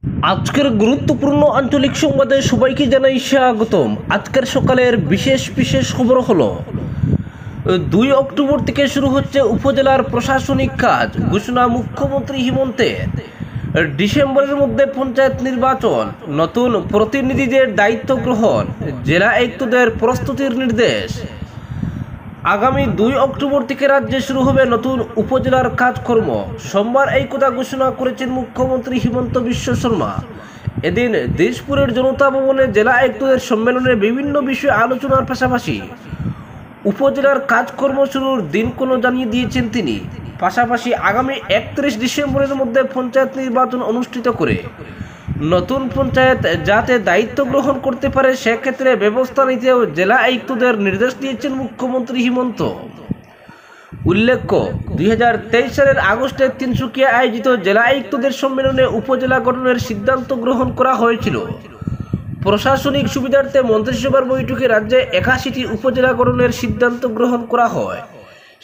আজকের গুরুত্বপূর্ণ আঞ্চলিক সংবাদে সবাইকে জানাই স্বাগতম। আজকের সকালের বিশেষ খবর হলো 2 অক্টোবর থেকে শুরু হচ্ছে উপজেলার প্রশাসনিক কাজ, ঘোষণা মুখ্যমন্ত্রী হিমন্তের। ডিসেম্বরের মধ্যে পঞ্চায়েত নির্বাচন, নতুন প্রতিনিধিদের দায়িত্ব গ্রহণ, জেলা আয়ুক্তদের প্রস্তুতির নির্দেশ। আগামী 2 অক্টোবর থেকে রাজ্যে শুরু হবে নতুন উপজেলার কাজকর্ম। সোমবার এই কথা ঘোষণা করেছেন মুখ্যমন্ত্রী হিমন্ত বিশ্ব শর্মা। এদিন দিশপুরের জনতা ভবনে জেলা আয়ুক্তদের সম্মেলনে বিভিন্ন বিষয়ে আলোচনার পাশাপাশি উপজেলার কাজকর্ম শুরুর দিনক্ষণ জানিয়ে দিয়েছেন তিনি। পাশাপাশি আগামী 31 ডিসেম্বরের মধ্যে পঞ্চায়েত নির্বাচন অনুষ্ঠিত করে নতুন পঞ্চায়েত যাতে দায়িত্ব গ্রহণ করতে পারে সেক্ষেত্রে ব্যবস্থা নিতেও জেলা আয়ুক্তদের নির্দেশ দিয়েছেন মুখ্যমন্ত্রী হিমন্ত। উল্লেখ্য, 2023 সালের আগস্টে তিনসুকিয়া আয়োজিত জেলা আয়ুক্তদের সম্মেলনে উপজেলা গঠনের সিদ্ধান্ত গ্রহণ করা হয়েছিল। প্রশাসনিক সুবিধার্থে মন্ত্রিসভার বৈঠকে রাজ্যে 81টি উপজেলা গঠনের সিদ্ধান্ত গ্রহণ করা হয়।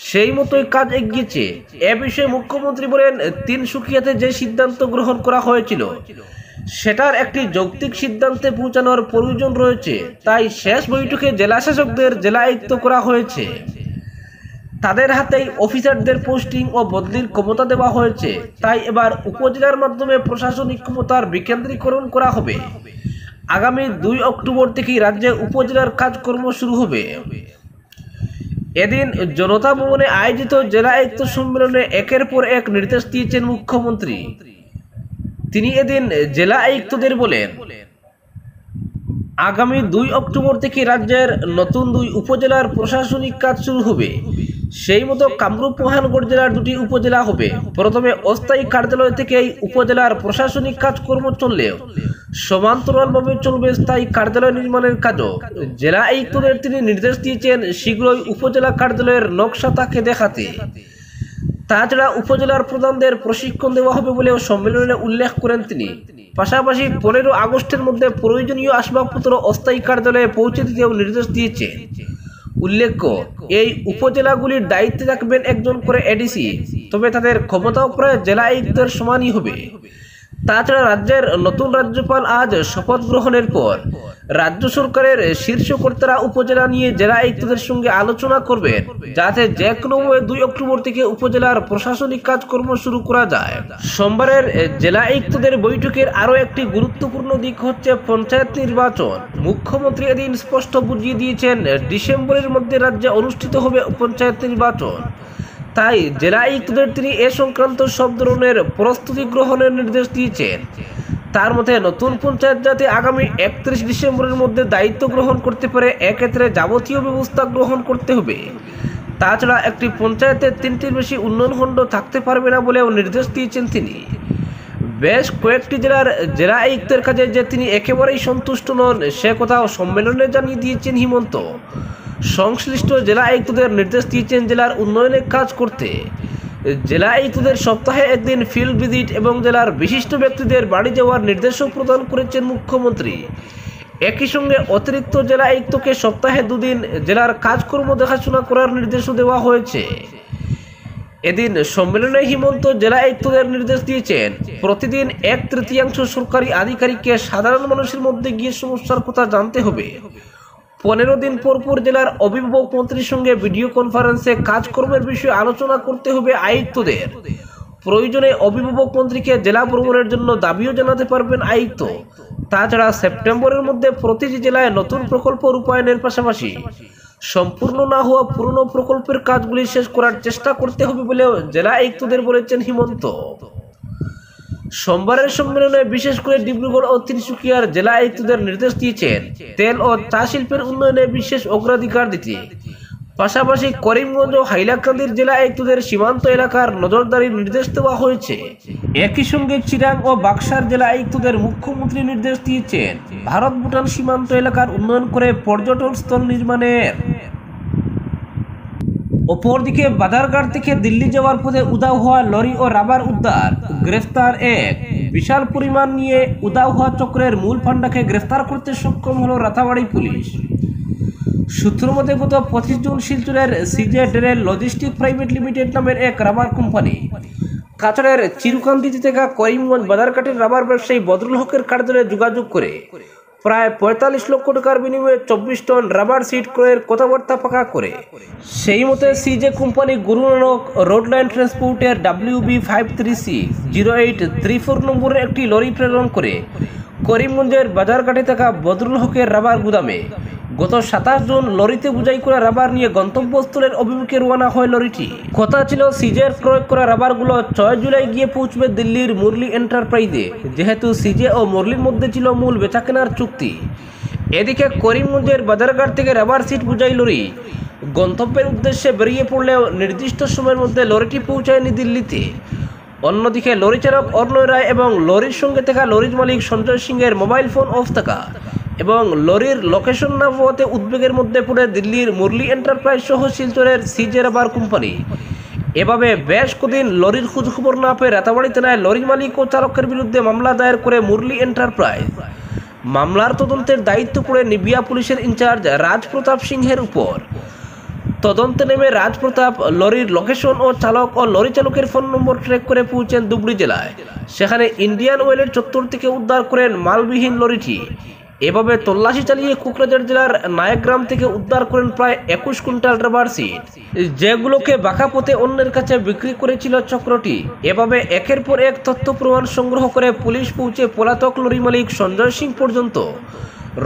সেই মতোই কাজ এগিয়েছে। এ বিষয়ে মুখ্যমন্ত্রী বলেন, তিনসুকিয়াতে যে সিদ্ধান্ত গ্রহণ করা হয়েছিল সেটার একটি যৌক্তিক সিদ্ধান্তে পৌঁছানোর প্রয়োজন রয়েছে, তাই শেষ বৈঠকে জেলা শাসকদের জেলা আয়ুক্ত করা হয়েছে। তাদের হাতেই অফিসারদের পোস্টিং ও বদলির ক্ষমতা দেওয়া হয়েছে, তাই এবার উপজেলার মাধ্যমে প্রশাসনিক ক্ষমতার বিকেন্দ্রীকরণ করা হবে। আগামী 2 অক্টোবর থেকেই রাজ্যে উপজেলার কাজকর্ম শুরু হবে। এদিন জনতা ভবনে আয়োজিত জেলা আয়ুক্ত সম্মেলনে একের পর এক নির্দেশ দিয়েছেন মুখ্যমন্ত্রী। তিনি এদিন জেলা আয়ুক্তদের বলেন, আগামী 2 অক্টোবর থেকে রাজ্যের নতুন 2 উপজেলার প্রশাসনিক কাজ শুরু হবে। সেই মতো কামরূপ মহানগর জেলার 2টি উপজেলা হবে। প্রথমে অস্থায়ী কার্যালয় থেকে এই উপজেলার প্রশাসনিক কাজকর্ম চললেও সমান্তরালভাবে চলবে স্থায়ী কার্যালয় নির্মাণের কাজও। জেলা আয়ুক্তদের তিনি নির্দেশ দিয়েছেন শীঘ্রই উপজেলা কার্যালয়ের নকশা তাকে দেখাতে। তাছাড়া উপজেলার প্রধানদের প্রশিক্ষণ দেওয়া হবে বলেও সম্মেলনে উল্লেখ করেন তিনি। পাশাপাশি 15 আগস্টের মধ্যে প্রয়োজনীয় আসবাবপত্র অস্থায়ী কার্যালয়ে পৌঁছে দিতেও নির্দেশ দিয়েছে। উল্লেখ্য, এই উপজেলাগুলির দায়িত্বে থাকবেন একজন করে এডিসি, তবে তাদের ক্ষমতাও প্রায় জেলা আয়ুক্তের সমানই হবে। তাছাড়া রাজ্যের নতুন রাজ্যপাল আজ শপথ গ্রহণের পর রাজ্য সরকারের শীর্ষ কর্তারা উপজেলা নিয়ে জেলা আয়ুক্তদের সঙ্গে আলোচনা করবেন, যাতে যে কোনোভাবে 2 অক্টোবর থেকে উপজেলার প্রশাসনিক কাজকর্ম শুরু করা যায়। সোমবারের জেলা আয়ুক্তদের বৈঠকের আরও একটি গুরুত্বপূর্ণ দিক হচ্ছে পঞ্চায়েত নির্বাচন। মুখ্যমন্ত্রী এদিন স্পষ্ট বুঝিয়ে দিয়েছেন, ডিসেম্বরের মধ্যে রাজ্যে অনুষ্ঠিত হবে পঞ্চায়েত নির্বাচন। তাই জেলা আয়ুক্তদের তিনি এ সংক্রান্ত সব ধরনের প্রস্তুতি গ্রহণের নির্দেশ দিয়েছেন। তার মতে নতুন পঞ্চায়েত যাতে আগামী 31 ডিসেম্বরের মধ্যে দায়িত্ব গ্রহণ করতে পারে এক্ষেত্রে যাবতীয় ব্যবস্থা গ্রহণ করতে হবে। তাছাড়া একটি পঞ্চায়েতে 3টির বেশি উন্নয়ন খণ্ড থাকতে পারবে না বলেও নির্দেশ দিয়েছেন তিনি। বেশ কয়েকটি জেলার জেলা আয়ুক্তের কাজে যে তিনি একেবারেই সন্তুষ্ট নন সে কথাও সম্মেলনে জানিয়ে দিয়েছেন হিমন্ত। সংশ্লিষ্ট জেলা আয়ুক্তদের নির্দেশ দিয়েছেন জেলার উন্নয়নের কাজ করতে। জেলা আয়ুক্তদের সপ্তাহে একদিন ফিল্ড ভিজিট এবং জেলার বিশিষ্ট ব্যক্তিদের বাড়ি যাওয়ার নির্দেশও প্রদান করেছেন মুখ্যমন্ত্রী। একই সঙ্গে অতিরিক্ত জেলা আয়ুক্তকে সপ্তাহে 2 দিন জেলার কাজকর্ম দেখাশোনা করার নির্দেশও দেওয়া হয়েছে। এদিন সম্মেলনে হিমন্ত জেলা আয়ুক্তদের নির্দেশ দিয়েছেন, প্রতিদিন 1/3 সরকারি আধিকারিককে সাধারণ মানুষের মধ্যে গিয়ে সমস্যার কথা জানতে হবে। 15 দিন পর জেলার অভিভাবক মন্ত্রীর সঙ্গে ভিডিও কনফারেন্সে কাজকর্মের বিষয়ে আলোচনা করতে হবে আয়ুক্তদের। প্রয়োজনে অভিভাবক মন্ত্রীকে জেলা ভ্রমণের জন্য দাবিও জানাতে পারবেন আয়ুক্ত। তাছাড়া সেপ্টেম্বরের মধ্যে প্রতিটি জেলায় নতুন প্রকল্প রূপায়ণের পাশাপাশি সম্পূর্ণ না হওয়া পুরনো প্রকল্পের কাজগুলি শেষ করার চেষ্টা করতে হবে বলেও জেলা আয়ুক্তদের বলেছেন হিমন্ত। সোমবারের সম্মেলনে বিশেষ করে ডিব্রুগড় ও তিনসুকিয়ার জেলা আয়ুক্তদের নির্দেশ দিয়েছেন তেল ও চা শিল্পের উন্নয়নে বিশেষ অগ্রাধিকার দিতে। পাশাপাশি করিমগঞ্জ ও হাইলাকান্দির জেলা আয়ুক্তদের সীমান্ত এলাকার নজরদারির নির্দেশ দেওয়া হয়েছে। একই সঙ্গে চিরাং ও বাক্সার জেলা আয়ুক্তদের মুখ্যমন্ত্রী নির্দেশ দিয়েছেন ভারত ভুটান সীমান্ত এলাকার উন্নয়ন করে পর্যটন স্থল নির্মাণের। অপরদিকে বাজারঘাট থেকে দিল্লি যাওয়ার পথে উধাও হওয়া লরি ও রাবার উদ্ধার, গ্রেফতার এক। বিশাল পরিমাণ নিয়ে উধাও হওয়া চক্রের মূল ফান্ডাকে গ্রেফতার করতে সক্ষম হলো রাতাবাড়ী পুলিশ। সূত্র মতে গত 25 জুন শিলচরের সিজে ডেরেল লজিস্টিক প্রাইভেট লিমিটেড নামের এক রাবার কোম্পানি কাছাড়ের চিরুকান্দিতে থাকা করিমগঞ্জ বাজারঘাটের রাবার ব্যবসায়ী বদরুল হকের কার্যালয়ে যোগাযোগ করে প্রায় ৪৫ লক্ষ টাকার বিনিময়ে ২৪ টন রাবার সিট ক্রয়ের কথাবার্তা পাকা করে সেই মতে সিজে company Guru Nanak road line ট্রান্সপোর্টের WB5360834 নম্বরের একটি লরি প্রেরণ করে করিমগঞ্জের বাজারঘাটে থাকা বদরুল হকের রাবার গুদামে গত ২৭ জুন লরিতে বোঝাই করা রাবার নিয়ে গন্তব্যস্থলের অভিমুখে রওনা হয় লরিটি। কথা ছিল সিজের ক্রয় করা রাবারগুলো ৬ জুলাই গিয়ে পৌঁছবে দিল্লির মুরলি এন্টারপ্রাইজে, যেহেতু সিজে ও মুরলির মধ্যে ছিল মূল বেচাকেনার চুক্তি। এদিকে করিমগঞ্জের বাজারঘাট থেকে রাবার সিট বোঝাই লরি গন্তব্যের উদ্দেশ্যে বেরিয়ে পড়লেও নির্দিষ্ট সময়ের মধ্যে লরিটি পৌঁছায়নি দিল্লিতে। অন্যদিকে লরি চালক অর্ণয় রায় এবং লরির সঙ্গে থাকা লরির মালিক সঞ্জয় সিংয়ের মোবাইল ফোন অফ থাকা এবং লরির লোকেশন না পাওয়াতে উদ্বেগের মধ্যে পড়ে দিল্লির মুরলি এন্টারপ্রাইজ সহ শিলচরের সিজে রাবার কোম্পানি। এভাবে বেশ কদিন লরির খোঁজখবর না পেয়ে রাতাবাড়ি থানায় লরির মালিক ও চালকের বিরুদ্ধে মামলা দায়ের করে মুরলি এন্টারপ্রাইজ। মামলার তদন্তের দায়িত্ব পড়ে নিবিয়া পুলিশের ইনচার্জ রাজপ্রতাপ সিংহের উপর। তদন্তে নেমে রাজপ্রতাপ লরির লোকেশন ও চালক ও লরি চালকের ফোন নম্বর ট্র্যাক করে পৌঁছেন ধুবড়ী জেলায়। সেখানে ইন্ডিয়ান অয়েলের চত্বর থেকে উদ্ধার করেন মালবিহীন লরিটি। এভাবে তল্লাশি চালিয়ে কোকরাঝাড় জেলার নায়কগ্রাম থেকে উদ্ধার করেন প্রায় ২১ কুইন্টাল রাবার সিট, যেগুলোকে বাঁকা পথে অন্যের কাছে বিক্রি করেছিল চক্রটি। এভাবে একের পর এক তথ্য প্রমাণ সংগ্রহ করে পুলিশ পৌঁছে পলাতক লরি মালিক সঞ্জয় সিং পর্যন্ত।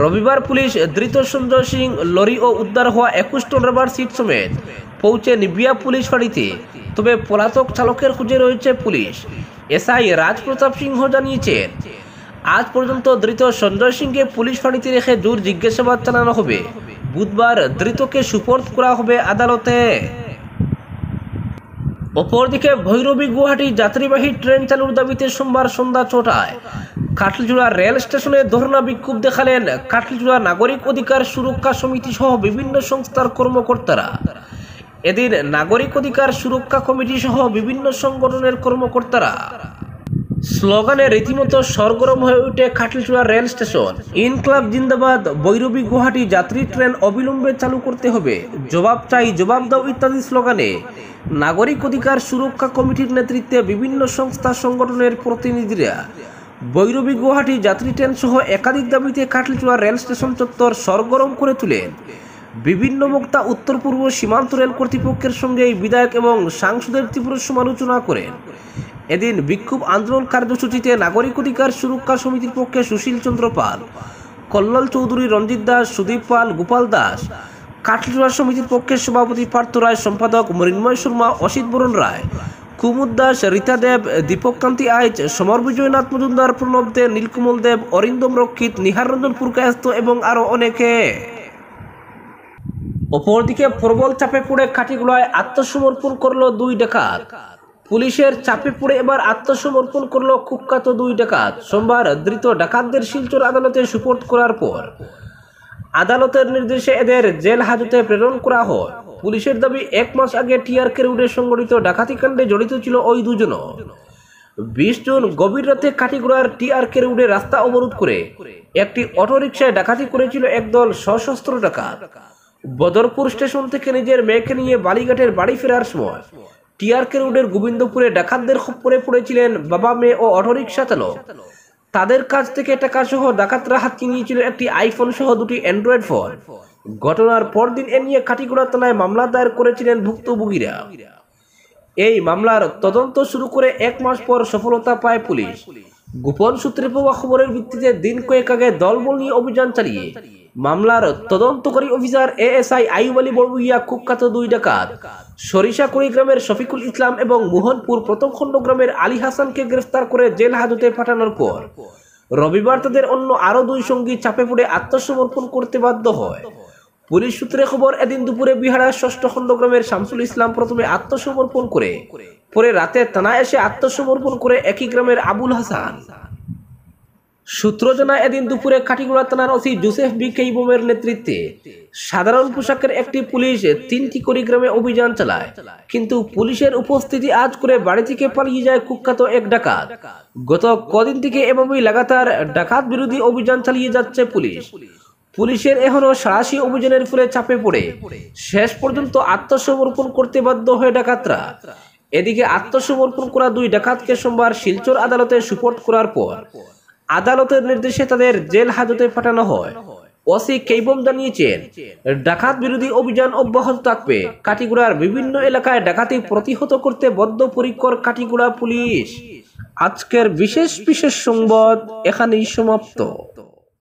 রবিবার পুলিশ ধৃত সঞ্জয় সিং লরি ও উদ্ধার হওয়া ২১ টন রাবার সিট সমেত পৌঁছে নিবিয়া পুলিশ ফাঁড়িতে। তবে পলাতক চালকের খুঁজে রয়েছে পুলিশ। এসআই রাজপ্রতাপ সিংহ জানিয়েছেন, আজ পর্যন্ত ধৃত সঞ্জয় সিংকে পুলিশ ফাঁড়িতে রেখে জোর জিজ্ঞাসাবাদ চালানো হবে। বুধবার ধৃতকে সুপর্দ করা হবে আদালতে। অপরদিকে ভৈরবী গুয়াহাটি যাত্রীবাহী ট্রেন চালুর দাবিতে সোমবার সন্ধ্যা ৬টায় কাটলিচুড়া রেল স্টেশনে ধর্ণা বিক্ষোভ দেখালেন কাটলিচুড়া নাগরিক অধিকার সুরক্ষা সমিতি সহ বিভিন্ন সংস্থার কর্মকর্তারা। এদিন নাগরিক অধিকার সুরক্ষা কমিটি সহ বিভিন্ন সংগঠনের কর্মকর্তারা স্লোগানে রীতিমতো সরগরম হয়ে ওঠে খাটলিচুড়া রেল স্টেশন। ইনকলাব জিন্দাবাদ, ভৈরবী গুয়াহাটি যাত্রী ট্রেন অবিলম্বে চালু করতে হবে, জবাব চাই, জবাব দাও ইত্যাদি স্লোগানে নাগরিক অধিকার সুরক্ষা কমিটির নেতৃত্বে বিভিন্ন সংস্থা সংগঠনের প্রতিনিধিরা ভৈরবী গুয়াহাটি যাত্রী ট্রেন সহ একাধিক দাবিতে খাটলিচুড়া রেল স্টেশন চত্বর সরগরম করে তুলেন। বিভিন্ন বক্তা উত্তর পূর্ব সীমান্ত রেল কর্তৃপক্ষের সঙ্গে বিধায়ক এবং সাংসদের তীব্র সমালোচনা করেন। এদিন বিক্ষোভ আন্দোলন কার্যসূচিতে নাগরিক অধিকার সুরক্ষা সমিতির পক্ষে সুশীল চন্দ্র পাল, কল্লাল চৌধুরী, রঞ্জিত দাস, সুদীপ পাল, গোপাল দাস, কাটলিচুড়া সমিতির পক্ষে সভাপতি পার্থ রায়, সম্পাদক মৃন্ময় শর্মা, অসিত বরণ রায়, কুমুদ দাস, রীতা দেব, দীপক কান্তি আইচ, সমর বিজয়নাথ মজুমদার, প্রণব দে, নীলকমল দেব, অরিন্দম রক্ষিত, নিহার রঞ্জন পুরকায়স্ত এবং আরো অনেকে। অপরদিকে প্রবল চাপে পড়ে কাঠিগোড়ায় আত্মসমর্পণ করলো ২ ডাকাত। পুলিশের চাপে পড়ে এবার আত্মসমর্পণ করলো কুখ্যাত ২ ডাকাত। সোমবার ধৃত ডাকাতদের শিলচর আদালতে সুপর্দ করার পর আদালতের নির্দেশে এদের জেল হাজতে প্রেরণ করা হয়। পুলিশের দাবি ১ মাস আগে টিআরকে রোডে সংঘটিত ডাকাতি কাণ্ডে জড়িত ছিল ওই দুজনও। ২০ জুন গভীর রাতে কাঠিগোড়ার টিআরকে রোডে রাস্তা অবরোধ করে একটি অটোরিকশায় ডাকাতি করেছিল একদল সশস্ত্র ডাকাত। বদরপুর স্টেশন থেকে নিজের মেয়েকে নিয়ে বালিঘাটের বাড়ি ফেরার সময় টিআরকে রোডের গোবিন্দপুরে ডাকাতদের খপ্পরে পড়েছিলেন বাবা, মেয়ে ও অটোরিকশা চালক। তাদের কাছ থেকে টাকা সহ ডাকাতরা হাতিয়ে নিয়েছিল একটি আইফোন সহ ২টি অ্যান্ড্রয়েড ফোন। ঘটনার পরদিন এ নিয়ে কাঠিগোড়া থানায় মামলা দায়ের করেছিলেন ভুক্তভোগীরা। এই মামলার তদন্ত শুরু করে ১ মাস পর সফলতা পায় পুলিশ। গোপন সূত্রে পাওয়া খবরের ভিত্তিতে দিন কয়েক আগে দলবল নিয়ে অভিযান চালিয়ে মামলার তদন্তকারী অফিসার এএসআই আইয়ুব আলী বড়ভূইয়া কুখ্যাত ২ ডাকাত সরিষাকুড়ি গ্রামের শফিকুল ইসলাম এবং মোহনপুর প্রথম খণ্ড গ্রামের আলী হাসানকে গ্রেফতার করে জেল হাজতে পাঠানোর পর রবিবার তাদের অন্য আরো ২ সঙ্গী চাপে পড়ে আত্মসমর্পণ করতে বাধ্য হয়। পুলিশ সূত্রে খবর, এদিন দুপুরে বিহারার ৬ষ্ঠ খণ্ড গ্রামের শামসুল ইসলাম প্রথমে আত্মসমর্পণ করে পরে রাতে থানায় এসে আত্মসমর্পণ করে একই গ্রামের আবুল হাসান। সূত্র জানায়, এদিন দুপুরে কাঠিগোড়া থানার ওসি জোসেফ বি কেইবমের নেতৃত্বে সাধারণ পোশাকের একটি পুলিশ ৩টি গ্রামে অভিযান চালায়, কিন্তু পুলিশের উপস্থিতি আজ করে বাড়ি থেকে পালিয়ে যায় কুখ্যাত এক ডাকাত। গত কদিন থেকে এভাবেই লাগাতার ডাকাত বিরোধী অভিযান চালিয়ে যাচ্ছে পুলিশ। পুলিশের এখনো সাহসী অভিযানের ফলে চাপে পড়ে শেষ পর্যন্ত আত্মসমর্পণ করতে বাধ্য হয়ে ডাকাতরা। এদিকে আত্মসমর্পণ করা দুই ডাকাতকে সোমবার শিলচর আদালতে সুপোর্ট করার পর আদালতের নির্দেশে তাদের জেল হাজতে পাঠানো হয়। ওসি কেইবম জানিয়েছেন, ডাকাত বিরোধী অভিযান অব্যাহত থাকবে। কাটিগুড়ার বিভিন্ন এলাকায় ডাকাতি প্রতিহত করতে বদ্ধপরিকর কাটিগুড়া পুলিশ। আজকের বিশেষ সংবাদ এখানেই সমাপ্ত।